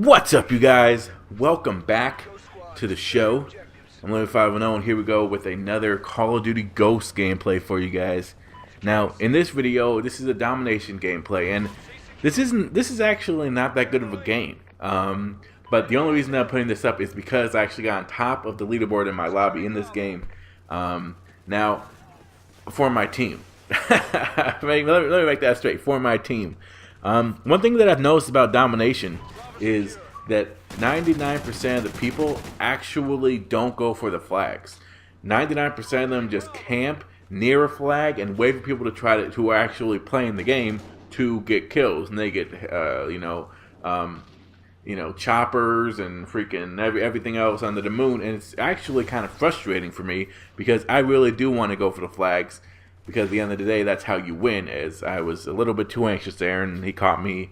What's up, you guys? Welcome back to the show. I'm Lemon510, and here we go with another Call of Duty Ghosts gameplay for you guys. Now, in this video, this is a domination gameplay, and this is actually not that good of a game. But the only reason I'm putting this up is because I actually got on top of the leaderboard in my lobby in this game. Now, for my team. let me make that straight. For my team. One thing that I've noticed about domination is that 99% of the people actually don't go for the flags. 99% of them just camp near a flag and wait for people to who are actually playing the game to get kills, and they get choppers and freaking everything else under the moon. And it's actually kind of frustrating for me because I really do want to go for the flags, because at the end of the day, that's how you win. As I was a little bit too anxious there, and he caught me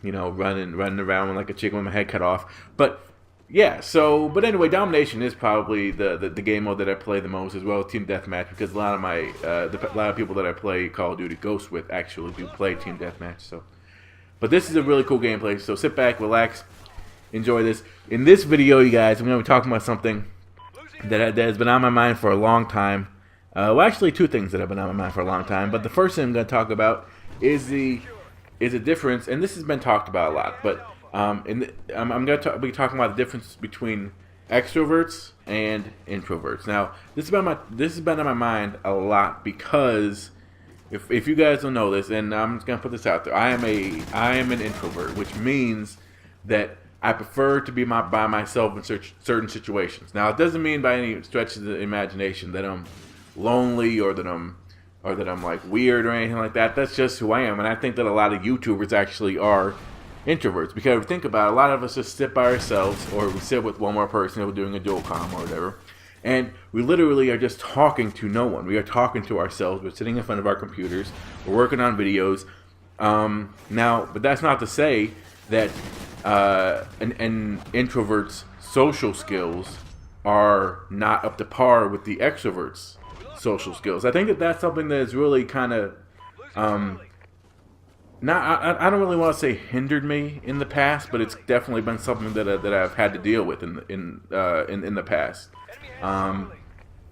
running around like a chicken with my head cut off. But yeah, but anyway, domination is probably the game mode that I play the most, as well as team deathmatch, because a lot of people that I play Call of Duty Ghosts with actually do play team deathmatch. But this is a really cool gameplay, so sit back, relax, enjoy this. In this video, you guys, I'm going to be talking about something that has been on my mind for a long time. Well, actually, two things that have been on my mind for a long time. But the first thing I'm going to talk about is a difference, and this has been talked about a lot. But I'm going to be talking about the difference between extroverts and introverts. Now, this has been on my mind a lot because if you guys don't know this, and I'm just going to put this out there, I am an introvert, which means that I prefer to be by myself in certain situations. Now, it doesn't mean by any stretch of the imagination that I'm lonely or that I'm like weird or anything like that. That's just who I am, and I think that a lot of YouTubers actually are introverts, because if you think about it, a lot of us just sit by ourselves, or we sit with one more person, we're doing a dual comm or whatever, and we literally are just talking to no one. We are talking to ourselves. We're sitting in front of our computers. We're working on videos. Now, but that's not to say that an introvert's social skills are not up to par with the extroverts' social skills. I think that that's something that is really kind of I don't really want to say hindered me in the past, but it's definitely been something that I've had to deal with in the past.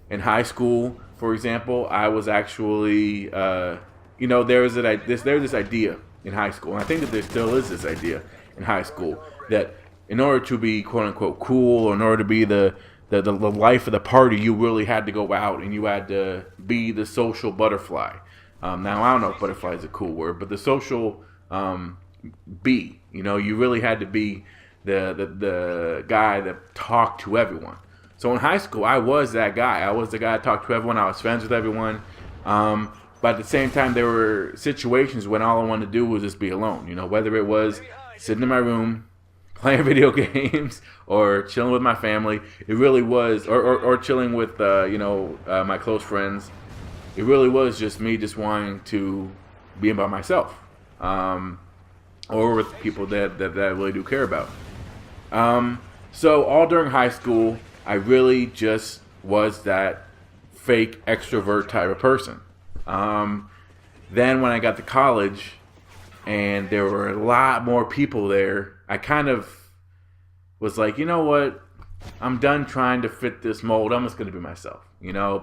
In high school, for example, I was actually there's this idea in high school, and I think that there still is this idea in high school, that in order to be quote unquote cool, or in order to be the life of the party, you really had to go out and you had to be the social butterfly. Now, I don't know if butterfly is a cool word, but the social bee. You really had to be the guy that talked to everyone. So in high school, I was that guy. I was the guy that talked to everyone. I was friends with everyone. But at the same time, there were situations when all I wanted to do was just be alone. Whether it was sitting in my room, playing video games, or chilling with my family. It really was, or chilling with my close friends. It really was just me just wanting to be by myself, or with people that I really do care about. So all during high school, I really just was that fake extrovert type of person. Then when I got to college, and there were a lot more people there, I kind of was like, you know what? I'm done trying to fit this mold. I'm just going to be myself.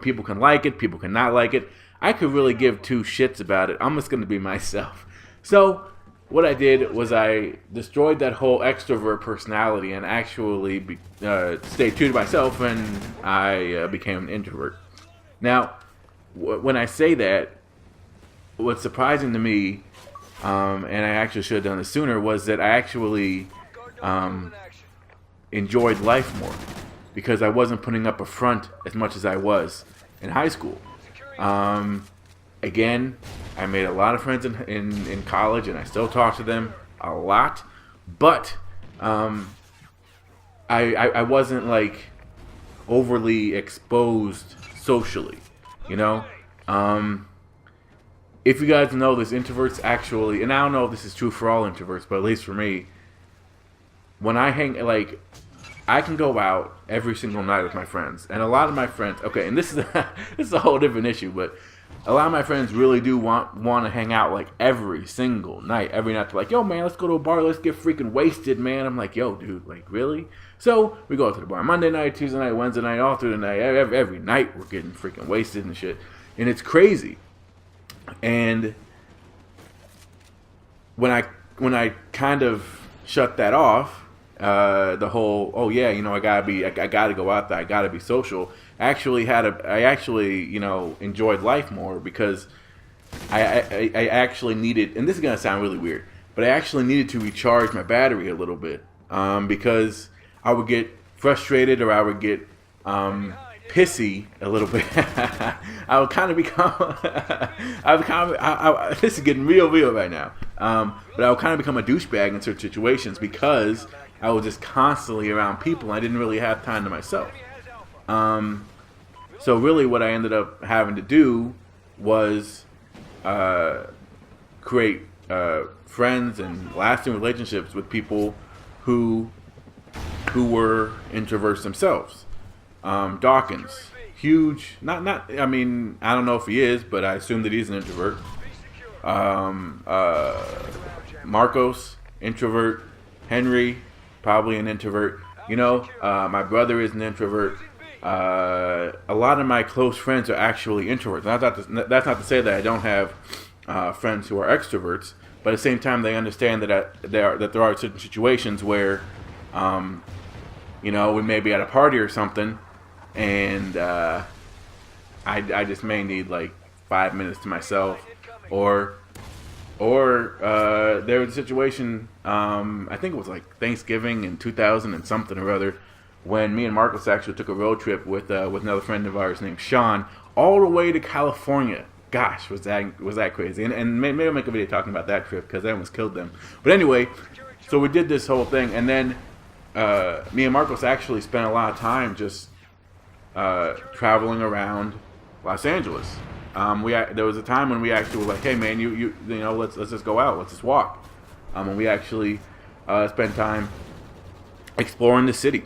People can like it. People can not like it. I could really give two shits about it. I'm just going to be myself. So what I did was I destroyed that whole extrovert personality and actually stayed true to myself, and I became an introvert. Now, when I say that, what's surprising to me, and I actually should have done this sooner, was that I actually enjoyed life more, because I wasn't putting up a front as much as I was in high school. Again, I made a lot of friends in college, and I still talk to them a lot, but I wasn't like overly exposed socially. If you guys know this, introverts actually, and I don't know if this is true for all introverts, but at least for me, when I I can go out every single night with my friends, and a lot of my friends, okay, and this is a whole different issue, but a lot of my friends really do want to hang out like every single night. Every night they're like, yo man, let's go to a bar, let's get freaking wasted, man. I'm like, yo dude, like really? So we go to the bar Monday night, Tuesday night, Wednesday night, all through the night. Every night we're getting freaking wasted and shit. And it's crazy. And when I kind of shut that off, the whole, oh yeah, you know, I gotta go out there, I gotta be social. I actually, you know, enjoyed life more because I actually needed, and this is gonna sound really weird, but I actually needed to recharge my battery a little bit, because I would get frustrated or I would get pissy a little bit. I would kind of become, this is getting real right now, but I would kind of become a douchebag in certain situations because I was just constantly around people. I didn't really have time to myself. So really what I ended up having to do was create friends and lasting relationships with people who were introverts themselves. Dawkins, huge, I mean, I don't know if he is, but I assume that he's an introvert. Marcos, introvert. Henry, probably an introvert. You know, my brother is an introvert. A lot of my close friends are actually introverts. That's not to say that I don't have friends who are extroverts, but at the same time, they understand that there are certain situations where, you know, we may be at a party or something, and I just may need like 5 minutes to myself, or there was a situation, I think it was like Thanksgiving in 2000 and something or other, when me and Marcus actually took a road trip with another friend of ours named Sean all the way to California. Gosh, was that crazy? And maybe I'll make a video talking about that trip because I almost killed them. But anyway, so we did this whole thing, and then me and Marcos actually spent a lot of time just traveling around Los Angeles. There was a time when we actually were like, hey man, you know, let's just go out, let's just walk. And we actually spent time exploring the city.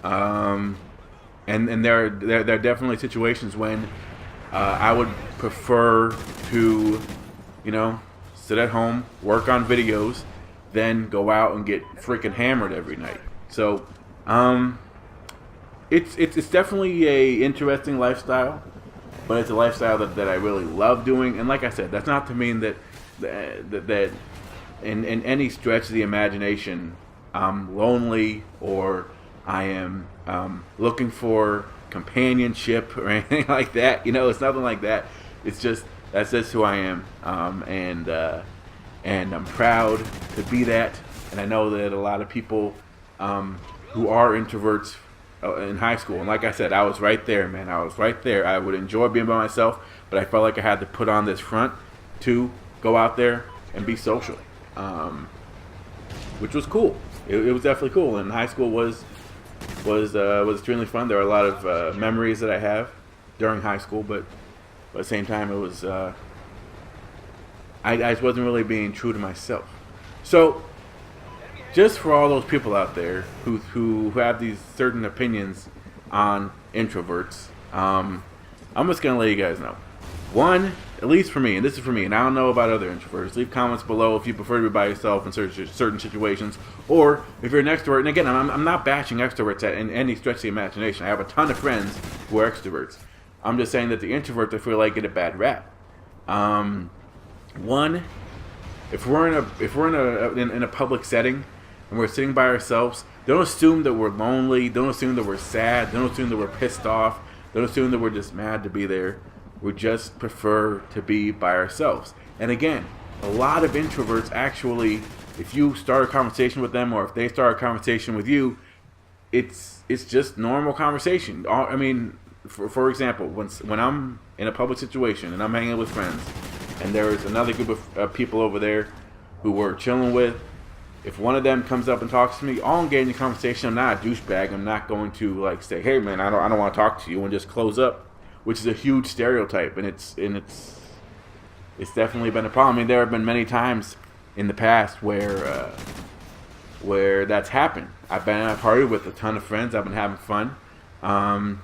And there are definitely situations when I would prefer to, you know, sit at home, work on videos, then go out and get freaking hammered every night. So, it's definitely a interesting lifestyle, but it's a lifestyle that I really love doing. And like I said, that's not to mean that in any stretch of the imagination, I'm lonely or I am looking for companionship or anything like that. You know, it's nothing like that. It's just, that's just who I am, and I'm proud to be that. And I know that a lot of people who are introverts in high school, and like I said, I was right there, man. I was right there. I would enjoy being by myself, but I felt like I had to put on this front to go out there and be social, which was cool. It was definitely cool, and high school was extremely fun. There are a lot of memories that I have during high school, but at the same time, it was I just wasn't really being true to myself. So, just for all those people out there who have these certain opinions on introverts, I'm just gonna let you guys know. One, at least for me, and this is for me, and I don't know about other introverts. Leave comments below if you prefer to be by yourself in certain situations, or if you're an extrovert. And again, I'm not bashing extroverts in any stretch of the imagination. I have a ton of friends who are extroverts. I'm just saying that the introverts, I feel like, get a bad rap. One, if we're in a public setting and we're sitting by ourselves, don't assume that we're lonely. Don't assume that we're sad. Don't assume that we're pissed off. Don't assume that we're just mad to be there. We just prefer to be by ourselves. And again, a lot of introverts actually, if you start a conversation with them or if they start a conversation with you, it's just normal conversation. I mean, for example, when I'm in a public situation and I'm hanging with friends and there's another group of people over there who we're chilling with, if one of them comes up and talks to me, I'll engage in the conversation. I'm not a douchebag. I'm not going to like say, hey man, I don't want to talk to you, and just close up, which is a huge stereotype, and it's definitely been a problem. I mean, there have been many times in the past where that's happened. I've been at a party with a ton of friends. I've been having fun. I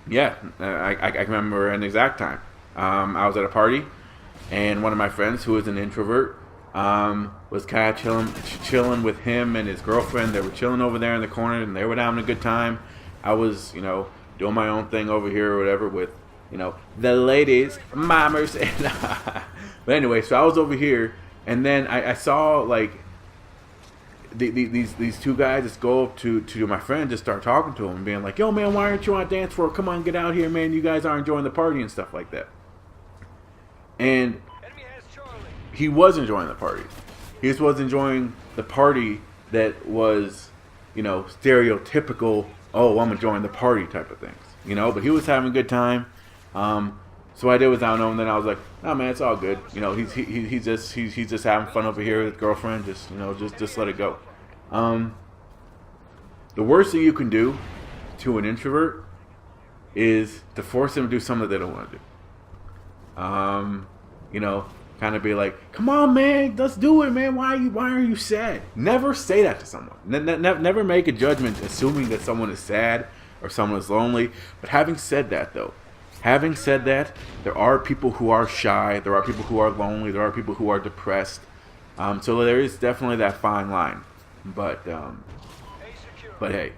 can remember an exact time I was at a party, and one of my friends, who is an introvert, was kind of chilling with him and his girlfriend. They were chilling over there in the corner, and they were having a good time. I was, doing my own thing over here or whatever with, the ladies, mamas, and but anyway, so I was over here, and then I saw like these two guys just go up to my friend, just start talking to him, and being like, "Yo, man, why aren't you on dance floor? Come on, get out here, man. You guys are enjoying the party and stuff like that." And he was enjoying the party. He just was enjoying the party that was, stereotypical. Oh, I'm enjoying the party type of things, But he was having a good time. So I did was I know, and then I was like, "No, man, it's all good. He's just having fun over here with his girlfriend. Just let it go." The worst thing you can do to an introvert is to force them to do something that they don't want to do. Kind of be like, "Come on, man, let's do it, man. Why are you sad?" Never say that to someone. Never make a judgment assuming that someone is sad or someone is lonely. But having said that, there are people who are shy. There are people who are lonely. There are people who are depressed. So there is definitely that fine line. But hey,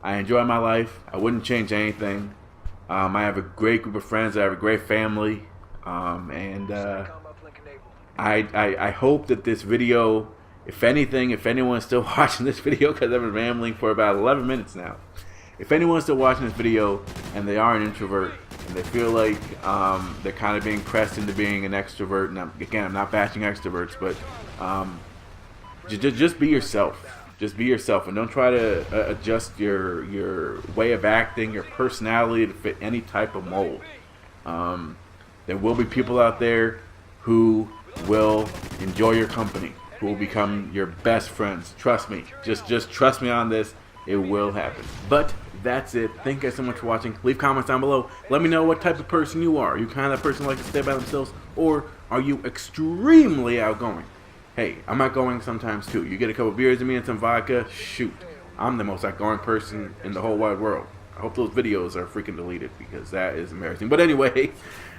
I enjoy my life. I wouldn't change anything. I have a great group of friends. I have a great family. And I hope that this video, if anyone's still watching this video, because I've been rambling for about 11 minutes now. If anyone's still watching this video and they are an introvert and they feel like they're kind of being pressed into being an extrovert, and I'm not bashing extroverts, but just be yourself. Just be yourself, and don't try to adjust your way of acting, your personality to fit any type of mold. There will be people out there who will enjoy your company, who will become your best friends. Trust me. Just trust me on this. It will happen. But that's it. Thank you guys so much for watching. Leave comments down below. Let me know what type of person you are. Are you kind of that person who likes to stay by themselves, or are you extremely outgoing? Hey, I'm outgoing sometimes too. You get a couple beers in me and some vodka, shoot. I'm the most outgoing person in the whole wide world. I hope those videos are freaking deleted, because that is embarrassing. But anyway,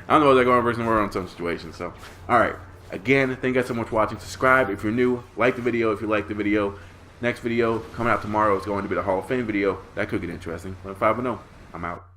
I'm the most outgoing person in the world in some situations. So, alright. Again, thank you guys so much for watching. Subscribe if you're new. Like the video if you like the video. Next video coming out tomorrow is going to be the Hall of Fame video. That could get interesting. But 5-0. I'm out.